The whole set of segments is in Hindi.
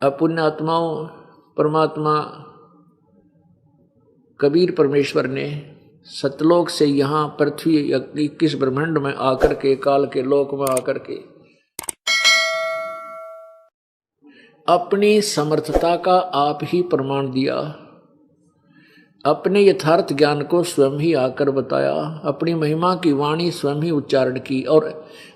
अपुण्य आत्माओं परमात्मा कबीर परमेश्वर ने सतलोक से यहाँ पृथ्वी 21 ब्रह्मांड में आकर के, काल के लोक में आकर के अपनी समर्थता का आप ही प्रमाण दिया, अपने यथार्थ ज्ञान को स्वयं ही आकर बताया, अपनी महिमा की वाणी स्वयं ही उच्चारण की और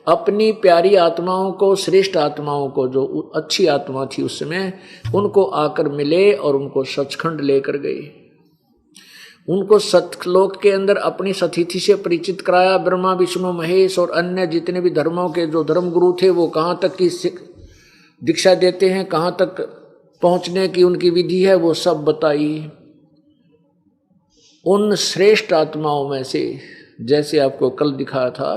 अपनी प्यारी आत्माओं को, श्रेष्ठ आत्माओं को, जो अच्छी आत्मा थी उस समय, उनको आकर मिले और उनको सचखंड लेकर गए। उनको सतलोक के अंदर अपनी सतिथि से परिचित कराया। ब्रह्मा विष्णु महेश और अन्य जितने भी धर्मों के जो धर्मगुरु थे वो कहाँ तक की दीक्षा देते हैं, कहाँ तक पहुँचने की उनकी विधि है, वो सब बताई। उन श्रेष्ठ आत्माओं में से, जैसे आपको कल दिखाया था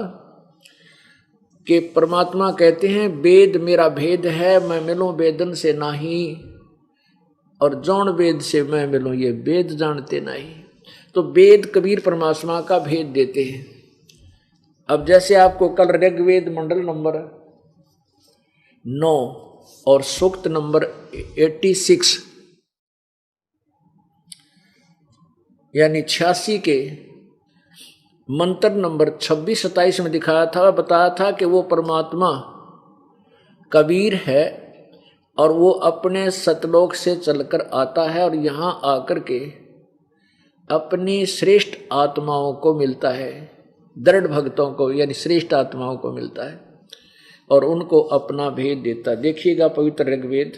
कि परमात्मा कहते हैं वेद मेरा भेद है, मैं मिलूं वेदन से नहीं, और जौन वेद से मैं मिलूं ये वेद जानते नहीं। तो वेद कबीर परमात्मा का भेद देते हैं। अब जैसे आपको कल ऋग्वेद मंडल नंबर 9 और सूक्त नंबर 86 यानी 86 के मंत्र नंबर 26-27 में दिखाया था, बताया था कि वो परमात्मा कबीर है और वो अपने सतलोक से चलकर आता है और यहाँ आकर के अपनी श्रेष्ठ आत्माओं को मिलता है, दृढ़ भक्तों को यानी श्रेष्ठ आत्माओं को मिलता है और उनको अपना भेद देता। देखिएगा पवित्र ऋग्वेद,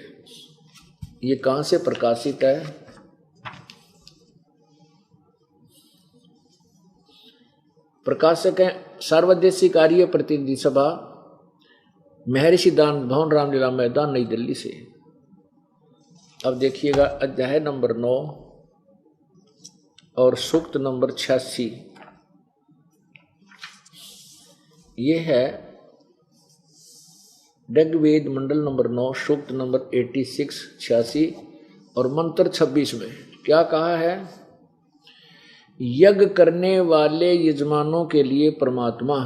ये कहाँ से प्रकाशित है। प्रकाशक है सार्वदेशी कार्य प्रतिनिधि सभा, महर्षि दान भवन, रामलीला मैदान, नई दिल्ली से। अब देखिएगा अध्याय नंबर 9 और सूक्त नंबर 86। ये है ऋग्वेद मंडल नंबर 9 सूक्त नंबर 86 और मंत्र 26 में क्या कहा है। यज्ञ करने वाले यजमानों के लिए परमात्मा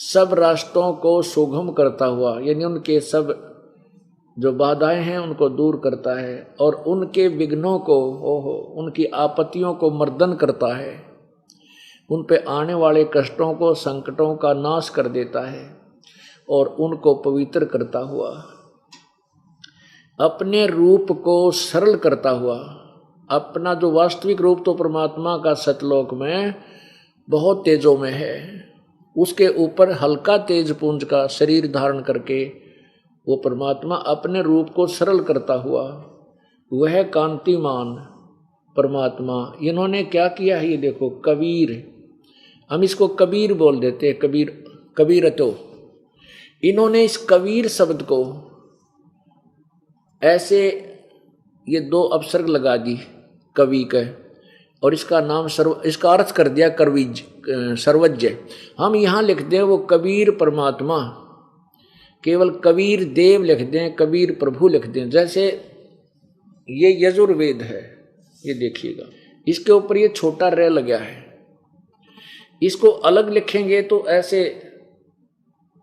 सब रास्तों को सुगम करता हुआ, यानी उनके सब जो बाधाएं हैं उनको दूर करता है और उनके विघ्नों को, उनकी आपत्तियों को मर्दन करता है, उन पे आने वाले कष्टों को, संकटों का नाश कर देता है और उनको पवित्र करता हुआ, अपने रूप को सरल करता हुआ। अपना जो वास्तविक रूप तो परमात्मा का सतलोक में बहुत तेजों में है, उसके ऊपर हल्का तेज पुंज का शरीर धारण करके वो परमात्मा अपने रूप को सरल करता हुआ, वह कांतिमान परमात्मा। इन्होंने क्या किया है, ये देखो कबीर, हम इसको कबीर बोल देते हैं, कबीर, कबीरतो। इन्होंने इस कबीर शब्द को ऐसे ये 2 अपसर्ग लगा दी कवि का और इसका नाम इसका अर्थ कर दिया करविज, सर्वज्ञ। हम यहाँ लिख दें वो कबीर परमात्मा, केवल कबीर देव लिख दें, कबीर प्रभु लिख दें। जैसे ये यजुर्वेद है, ये देखिएगा, इसके ऊपर ये छोटा र लगा है, इसको अलग लिखेंगे तो ऐसे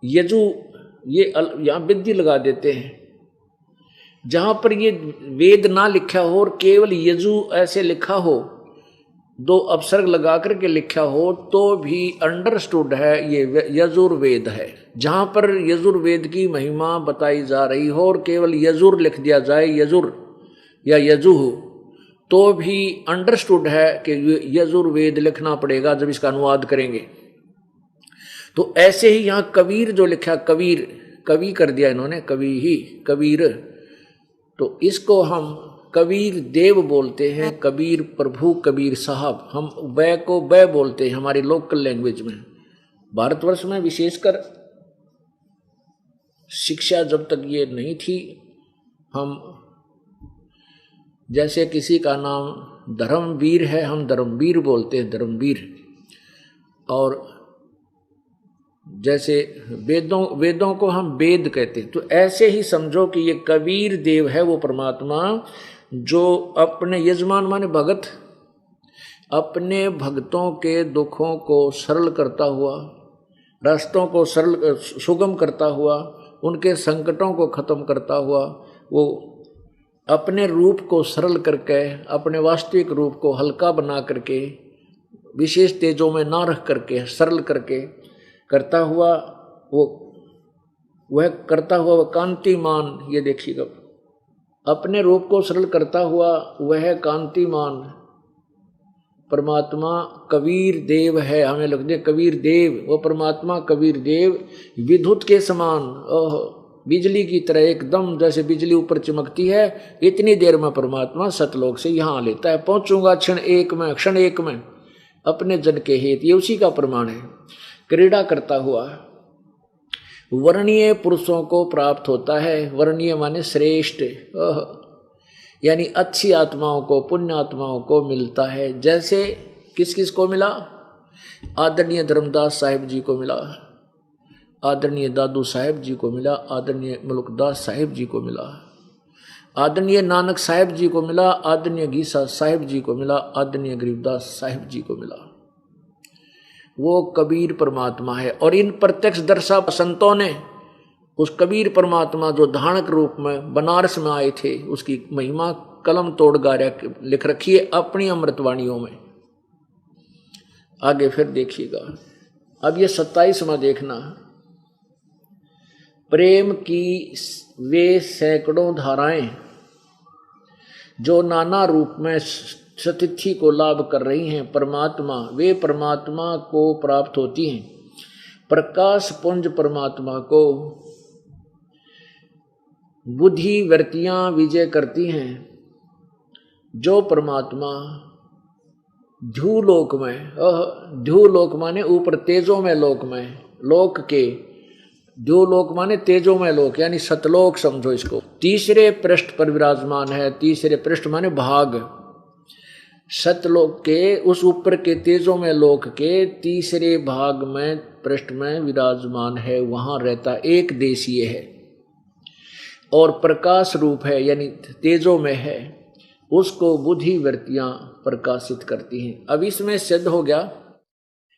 यजु, ये यहाँ विद्धि लगा देते हैं। जहां पर ये वेद ना लिखा हो और केवल यजु ऐसे लिखा हो, 2 अपसर्ग लगा करके लिखा हो, तो भी अंडरस्टूड है ये यजुर्वेद है। जहां पर यजुर्वेद की महिमा बताई जा रही हो और केवल यजुर लिख दिया जाए, यजुर या यजुह, तो भी अंडरस्टूड है कि यजुर्वेद लिखना पड़ेगा जब इसका अनुवाद करेंगे। तो ऐसे ही यहाँ कबीर जो लिखा, कबीर, कवि कर दिया इन्होंने, कवि ही, कबीर, तो इसको हम कबीर देव बोलते हैं, कबीर प्रभु, कबीर साहब। हम बै को बै बोलते हैं हमारी लोकल लैंग्वेज में। भारतवर्ष में विशेषकर शिक्षा जब तक ये नहीं थी, हम जैसे किसी का नाम धर्मवीर है, हम धर्मवीर बोलते हैं, धर्मवीर। और जैसे वेदों को हम वेद कहते हैं, तो ऐसे ही समझो कि ये कबीर देव है वो परमात्मा जो अपने यजमान माने भगत, अपने भक्तों के दुखों को सरल करता हुआ, रास्तों को सरल सुगम करता हुआ उनके संकटों को खत्म करता हुआ वो अपने रूप को सरल करके, अपने वास्तविक रूप को हल्का बना करके, विशेष तेजों में ना रख करके सरल करके करता हुआ वह करता हुआ वह कांतिमान, ये देखिएगा, अपने रूप को सरल करता हुआ वह कांतिमान परमात्मा कबीर देव है। हमें लगते कबीर देव, वो परमात्मा कबीर देव विद्युत के समान, बिजली की तरह एकदम जैसे बिजली ऊपर चमकती है, इतनी देर में परमात्मा सतलोक से यहाँ लेता है। पहुंचूंगा क्षण एक में अपने जन के हेत, ये उसी का प्रमाण है। क्रीड़ा करता हुआ वर्णीय पुरुषों को प्राप्त होता है। वर्णीय माने श्रेष्ठ, यानी अच्छी आत्माओं को, पुण्य आत्माओं को मिलता है। जैसे किस किस को मिला? आदरणीय धर्मदास साहिब जी को मिला, आदरणीय दादू साहिब जी को मिला, आदरणीय मुल्कदास साहिब जी को मिला, आदरणीय नानक साहिब जी को मिला, आदरणीय गीसा साहिब जी को मिला, आदरणीय गरीबदास साहिब जी को मिला। वो कबीर परमात्मा है। और इन प्रत्यक्ष दर्शा संतों ने उस कबीर परमात्मा जो धानक रूप में बनारस में आए थे, उसकी महिमा कलम तोड़ गारा लिख रखी है अपनी अमृतवाणियों में। आगे फिर देखिएगा, अब ये 27वां देखना। प्रेम की वे सैकड़ों धाराएं जो नाना रूप में सतिथि को लाभ कर रही हैं परमात्मा, वे परमात्मा को प्राप्त होती हैं। प्रकाश पुंज परमात्मा को बुद्धि वृत्तियां विजय करती हैं। जो परमात्मा ध्यूलोक में, ध्यूलोक माने ऊपर तेजों में लोक में, लोक के ध्यूलोक माने तेजों में लोक, यानी सतलोक समझो इसको, तीसरे पृष्ठ पर विराजमान है। तीसरे पृष्ठ माने भाग, सतलोक के उस ऊपर के तेजों में लोक के तीसरे भाग में पृष्ठ में विराजमान है, वहां रहता, एक देशीय है और प्रकाश रूप है, यानी तेजों में है। उसको बुद्धि वृत्तियां प्रकाशित करती हैं। अब इसमें सिद्ध हो गया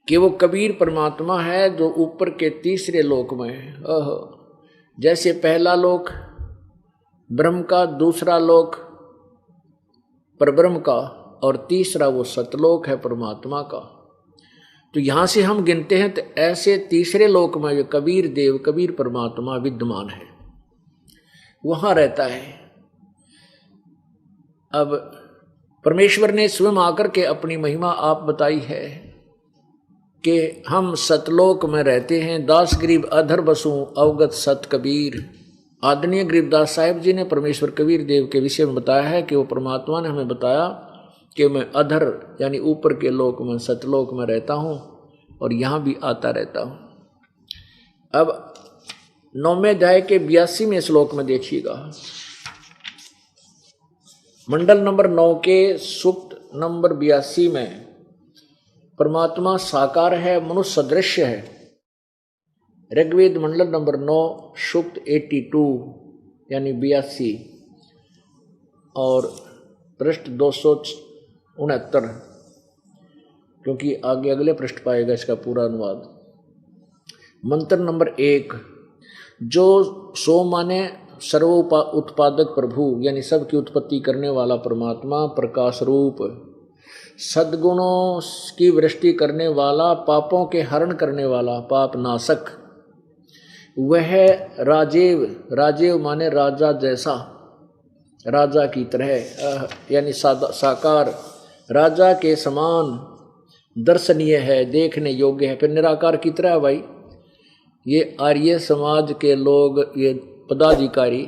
कि वो कबीर परमात्मा है जो ऊपर के तीसरे लोक में है। जैसे पहला लोक ब्रह्म का, दूसरा लोक परब्रह्म का, और तीसरा वो सतलोक है परमात्मा का। तो यहां से हम गिनते हैं तो ऐसे तीसरे लोक में जो कबीर देव, कबीर परमात्मा विद्यमान है, वहां रहता है। अब परमेश्वर ने स्वयं आकर के अपनी महिमा आप बताई है कि हम सतलोक में रहते हैं। दास गरीब अधर बसूं अवगत सत कबीर। आदरणीय गरीबदास साहिब जी ने परमेश्वर कबीर देव के विषय में बताया है कि वो परमात्मा ने हमें बताया कि मैं अधर यानी ऊपर के लोक में, सतलोक में रहता हूं और यहां भी आता रहता हूं। अब 9वें अध्याय के 82वें श्लोक में देखिएगा, मंडल नंबर 9 के सूक्त नंबर 82 में परमात्मा साकार है, मनुष्य सदृश्य है। ऋग्वेद मंडल नंबर 9 सूक्त 82 यानी 82 और पृष्ठ 269, क्योंकि आगे अगले पृष्ठ पाएगा इसका पूरा अनुवाद। मंत्र नंबर 1, जो सो माने सर्व उत्पादक प्रभु, यानी सबकी उत्पत्ति करने वाला परमात्मा, प्रकाश रूप, सद्गुणों की वृष्टि करने वाला, पापों के हरण करने वाला, पाप नाशक, वह राजेव, राजेव माने राजा जैसा, राजा की तरह, यानी साकार, राजा के समान दर्शनीय है, देखने योग्य है। फिर निराकार की तरह भाई, ये आर्य समाज के लोग, ये पदाधिकारी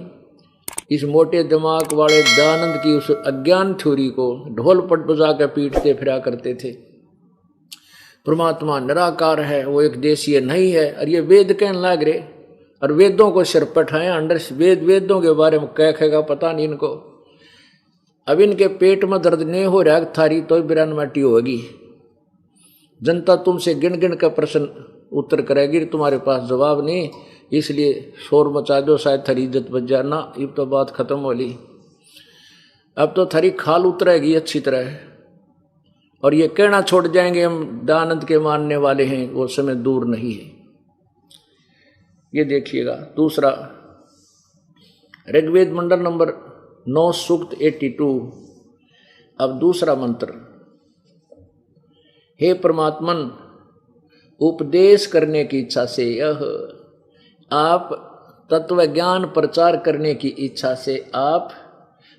इस मोटे दिमाग वाले दयानंद की उस अज्ञान थ्योरी को ढोल पट बजा कर पीटते फिरा करते थे। परमात्मा निराकार है, वो एक देशीय नहीं है, और ये वेद कहने लग रहे, और वेदों को सिर पठाए अंडर वेदों के बारे में क्या कहेगा पता नहीं इनको। अब इनके पेट में दर्द नहीं हो रहा थारी तो बिरान माटी होगी। जनता तुमसे गिन गिन का प्रश्न उत्तर करेगी, तुम्हारे पास जवाब नहीं, इसलिए शोर मचा दो, शायद थारी इज्जत बच जाना। अब तो बात खत्म हो ली, अब तो थारी खाल उतरेगी अच्छी तरह, और ये कहना छोड़ जाएंगे हम दयानंद के मानने वाले हैं, वो समय दूर नहीं है। ये देखिएगा दूसरा ऋग्वेद मंडल नंबर 9 सूक्त 82। अब दूसरा मंत्र, हे परमात्मन उपदेश करने की इच्छा से, यह आप तत्व ज्ञान प्रचार करने की इच्छा से आप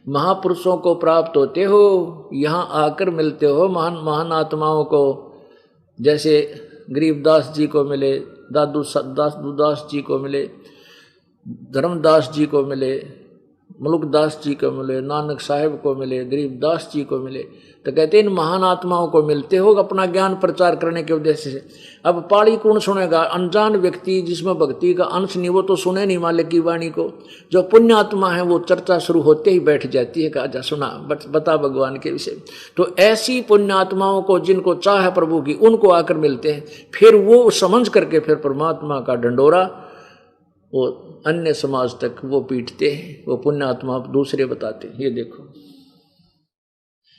महापुरुषों को प्राप्त होते हो, यहाँ आकर मिलते हो महान महान आत्माओं को, जैसे गरीबदास जी को मिले, दास जी को मिले, धर्मदास जी को मिले, मुल्कदास जी को मिले, नानक साहिब को मिले, गरीबदास जी को मिले। तो कहते इन महान आत्माओं को मिलते हो अपना ज्ञान प्रचार करने के उद्देश्य से। अब पाड़ी कौन सुनेगा? अनजान व्यक्ति जिसमें भक्ति का अंश नहीं, वो तो सुने नहीं मालिक की वाणी को। जो पुण्य आत्मा है वो चर्चा शुरू होते ही बैठ जाती है, कहा जा सुना बता भगवान के विषय। तो ऐसी पुण्य आत्माओं को जिनको चाह है प्रभु की, उनको आकर मिलते हैं। फिर वो समझ करके फिर परमात्मा का ढंडोरा वो अन्य समाज तक वो पीटते हैं, वो पुण्य आत्मा दूसरे बताते हैं। ये देखो,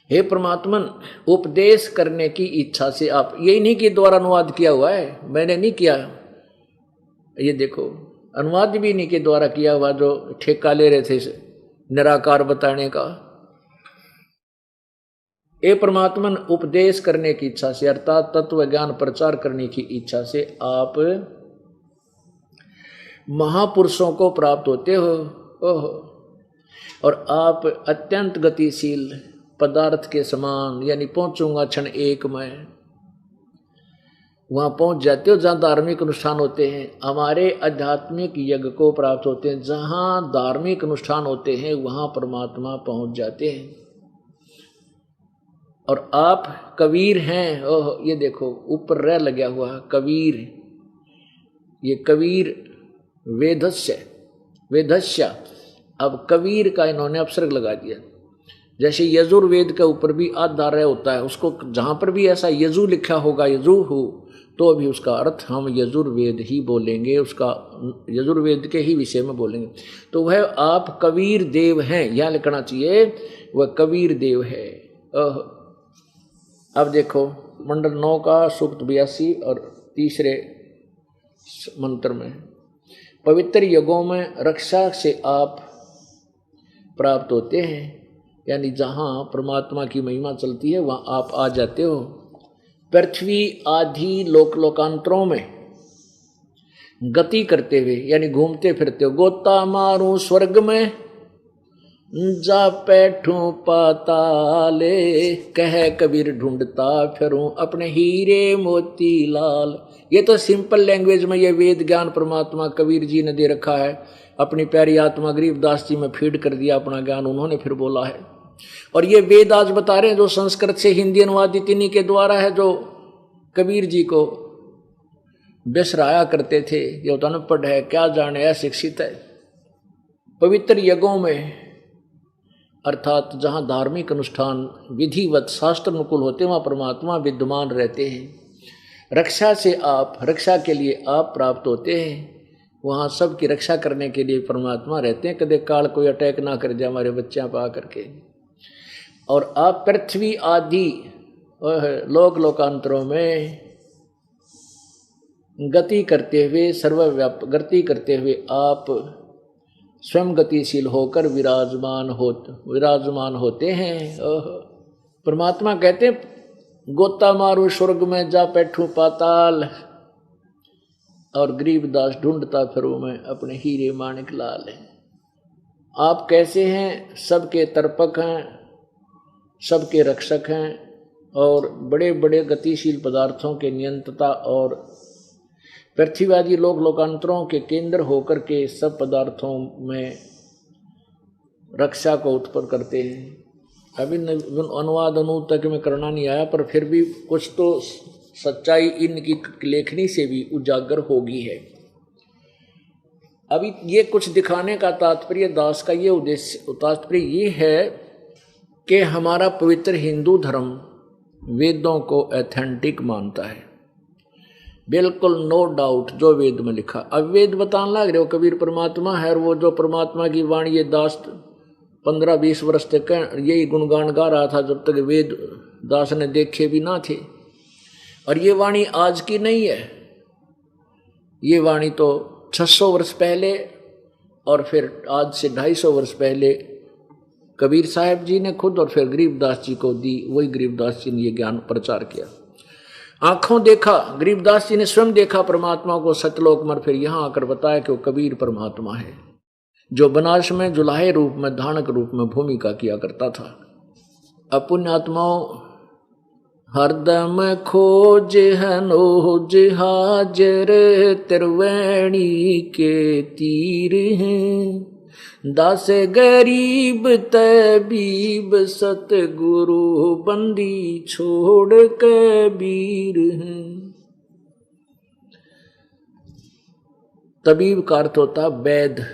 हे परमात्मन उपदेश करने की इच्छा से आप, यही नहीं कि द्वारा अनुवाद किया हुआ है, मैंने नहीं किया। ये देखो अनुवाद भी नहीं के द्वारा किया हुआ, जो ठेका ले रहे थे निराकार बताने का। हे परमात्मन उपदेश करने की इच्छा से अर्थात तत्व ज्ञान प्रचार करने की इच्छा से आप महापुरुषों को प्राप्त होते हो। ओह, और आप अत्यंत गतिशील पदार्थ के समान, यानी पहुंचूंगा क्षण एक में, वहां पहुंच जाते हो जहां धार्मिक अनुष्ठान होते हैं। हमारे आध्यात्मिक यज्ञ को प्राप्त होते हैं, जहां धार्मिक अनुष्ठान होते हैं वहां परमात्मा पहुंच जाते हैं। और आप कबीर हैं। ओह, ये देखो ऊपर रह लगा हुआ कबीर, ये कबीर वेदस्य। अब कबीर का इन्होंने अपसर्ग लगा दिया। जैसे यजुर्वेद के ऊपर भी आधार होता है, उसको जहां पर भी ऐसा यजु लिखा होगा, यजु हो, तो अभी उसका अर्थ हम यजुर्वेद ही बोलेंगे, उसका यजुर्वेद के ही विषय में बोलेंगे। तो वह आप कबीर देव हैं, यह लिखना चाहिए, वह कबीर देव है। अब देखो मंडल 9 का सूक्त 82 और तीसरे मंत्र में, पवित्र युगों में रक्षा से आप प्राप्त होते हैं, यानी जहाँ परमात्मा की महिमा चलती है वहाँ आप आ जाते हो। पृथ्वी आदि लोकांतरों में गति करते हुए, यानी घूमते फिरते हो। गोता मारूं स्वर्ग में जा बैठूं पाताले, कह कबीर ढूंढता फिरूं अपने हीरे मोती लाल। ये तो सिंपल लैंग्वेज में ये वेद ज्ञान परमात्मा कबीर जी ने दे रखा है, अपनी प्यारी आत्मा गरीबदास जी में फीड कर दिया अपना ज्ञान, उन्होंने फिर बोला है। और ये वेद आज बता रहे हैं जो संस्कृत से हिंदी अनुवादित इन्हीं के द्वारा है, जो कबीर जी को बिसराया करते थे, ये तो अनपढ़ है, क्या जाने, अशिक्षित है। पवित्र यज्ञों में अर्थात जहाँ धार्मिक अनुष्ठान विधिवत शास्त्र अनुकूल होते हैं वहाँ परमात्मा विद्यमान रहते हैं। रक्षा से आप, रक्षा के लिए आप प्राप्त होते हैं, वहाँ सबकी रक्षा करने के लिए परमात्मा रहते हैं। कदे काल कोई अटैक ना कर जाए हमारे बच्चों पर आकर के। और आप पृथ्वी आदि लोकांतरों में गति करते हुए, सर्वव्यापक गति करते हुए आप स्वयं गतिशील होकर विराजमान होते हैं। परमात्मा कहते हैं गोता मारू स्वर्ग में जा बैठूं पाताल, और गरीबदास ढूंढता फिरूं मैं अपने हीरे माणिक लाल। आप कैसे हैं? सबके तर्पक हैं, सबके रक्षक हैं, और बड़े बड़े गतिशील पदार्थों के नियंत्रता और पृथ्वीवादी लोकांतरों के केंद्र होकर के सब पदार्थों में रक्षा को उत्पन्न करते हैं। अभी अनुवाद तक में करना नहीं आया, पर फिर भी कुछ तो सच्चाई इनकी लेखनी से भी उजागर होगी है। अभी ये कुछ दिखाने का तात्पर्य, दास का ये उद्देश्य, तात्पर्य ये है कि हमारा पवित्र हिंदू धर्म वेदों को ऑथेंटिक मानता है, बिल्कुल नो डाउट जो वेद में लिखा। अब वेद बताने लग रहे हो कबीर परमात्मा है, और वो जो परमात्मा की वाणी ये दास 15-20 वर्ष तक यही गुणगान गा रहा था जब तक वेद दास ने देखे भी ना थे। और ये वाणी आज की नहीं है, ये वाणी तो 600 वर्ष पहले और फिर आज से 250 वर्ष पहले कबीर साहब जी ने खुद और फिर गरीबदास जी को दी। वही गरीबदास जी ने ये ज्ञान प्रचार किया। आंखों देखा, गरीबदास जी ने स्वयं देखा परमात्मा को सतलोक में, फिर यहाँ आकर बताया कि वो कबीर परमात्मा है जो बनारस में जुलाहे रूप में, धानक रूप में भूमिका किया करता था। अपुण्य आत्माओं, हरदम खोज हनोज हाजर त्रिवेणी के तीर हैं, दास गरीब तबीब सतगुरु बंदी छोड़ कबीर हैं। तबीब का अर्थ होता वैद।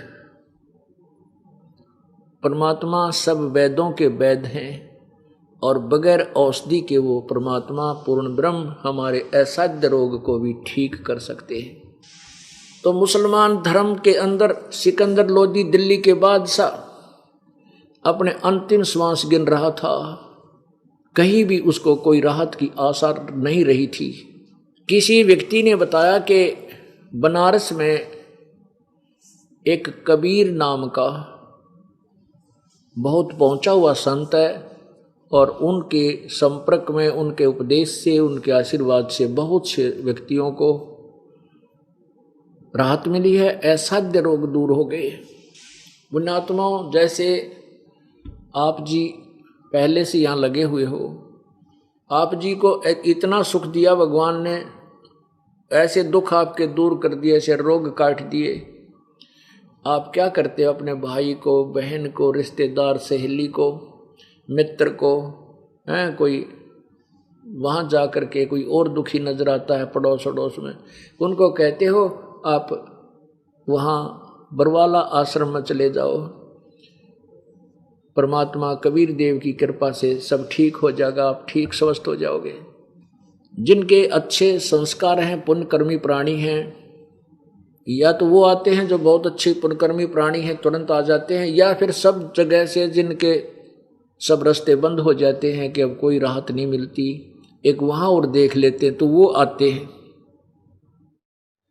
परमात्मा सब वेदों के वेद हैं और बगैर औषधि के वो परमात्मा पूर्ण ब्रह्म हमारे असाध्य रोग को भी ठीक कर सकते हैं। तो मुसलमान धर्म के अंदर सिकंदर लोदी दिल्ली के बादशाह अपने अंतिम श्वास गिन रहा था। कहीं भी उसको कोई राहत की आसार नहीं रही थी। किसी व्यक्ति ने बताया कि बनारस में एक कबीर नाम का बहुत पहुंचा हुआ संत है और उनके संपर्क में, उनके उपदेश से, उनके आशीर्वाद से बहुत से व्यक्तियों को राहत मिली है, असाध्य रोग दूर हो गए। पुण्यात्माओं, जैसे आप जी पहले से यहाँ लगे हुए हो, आप जी को इतना सुख दिया भगवान ने, ऐसे दुख आपके दूर कर दिए, ऐसे रोग काट दिए। आप क्या करते हो? अपने भाई को, बहन को, रिश्तेदार, सहेली को, मित्र को, हैं कोई वहाँ जा कर के कोई और दुखी नजर आता है पड़ोस अड़ोस में, उनको कहते हो आप वहाँ बरवाला आश्रम में चले जाओ, परमात्मा कबीर देव की कृपा से सब ठीक हो जाएगा, आप ठीक स्वस्थ हो जाओगे। जिनके अच्छे संस्कार हैं, पुण्यकर्मी प्राणी हैं, या तो वो आते हैं जो बहुत अच्छे पुण्यकर्मी प्राणी हैं, तुरंत आ जाते हैं, या फिर सब जगह से जिनके सब रास्ते बंद हो जाते हैं कि अब कोई राहत नहीं मिलती, एक वहाँ और देख लेते हैं, तो वो आते हैं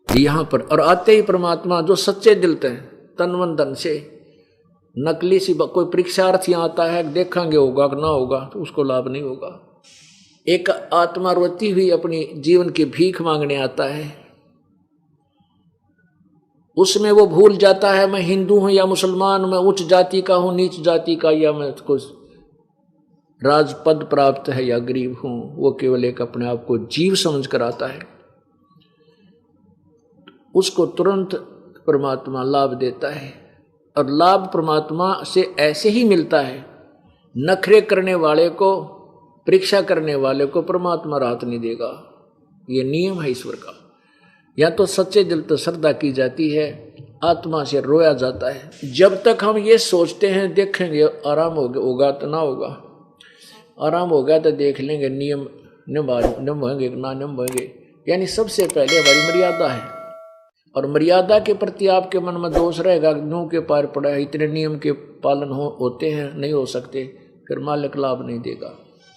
यहाँ पर। और आते ही परमात्मा जो सच्चे दिल से, तन मन धन से, नकली सी कोई परीक्षार्थी आता है, देखेंगे होगा कि ना होगा, तो उसको लाभ नहीं होगा। एक आत्मा रोती हुई अपनी जीवन की भीख मांगने आता है, उसमें वो भूल जाता है मैं हिंदू हूं या मुसलमान, मैं उच्च जाति का हूं, नीच जाति का, या मैं कुछ राजपद प्राप्त है या गरीब हूं। वो केवल एक अपने आप को जीव समझ कर आता है, उसको तुरंत परमात्मा लाभ देता है। और लाभ परमात्मा से ऐसे ही मिलता है, नखरे करने वाले को, परीक्षा करने वाले को परमात्मा राहत नहीं देगा। ये नियम है ईश्वर का। या तो सच्चे दिल तो श्रद्धा की जाती है, आत्मा से रोया जाता है। जब तक हम ये सोचते हैं देखेंगे आराम होगा तो ना होगा, आराम होगा तो देख लेंगे, नियम निभाएंगे ना निभाएंगे, यानी सबसे पहले हमारी मर्यादा है। और मर्यादा के प्रति आपके मन में दोष रहेगा, न्यू के पार पड़ा है, इतने नियम के पालन होते हैं, नहीं हो सकते, फिर मालिक लाभ नहीं देगा।